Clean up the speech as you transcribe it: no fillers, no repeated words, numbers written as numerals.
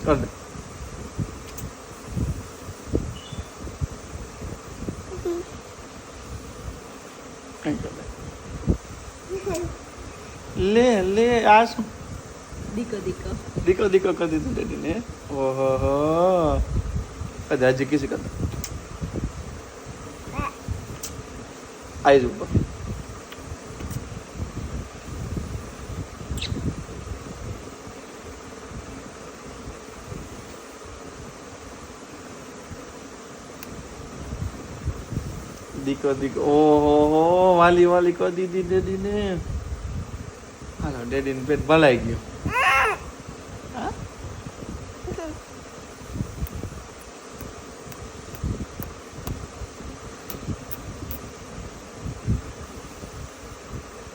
કર દે. કઈ કર દે. લે લે આ શું દીકો દીકો દીકો દીકો કરી દીધું ડેડીને. ઓહો હો કદા હજી કિસી કદા આઈજ ઉપર દીકો દીકો. ઓહો હો વાલી વાલી કરી દીધી ડેડીને. હાલો ડેડીને પેટ ભલાઈ ગયું.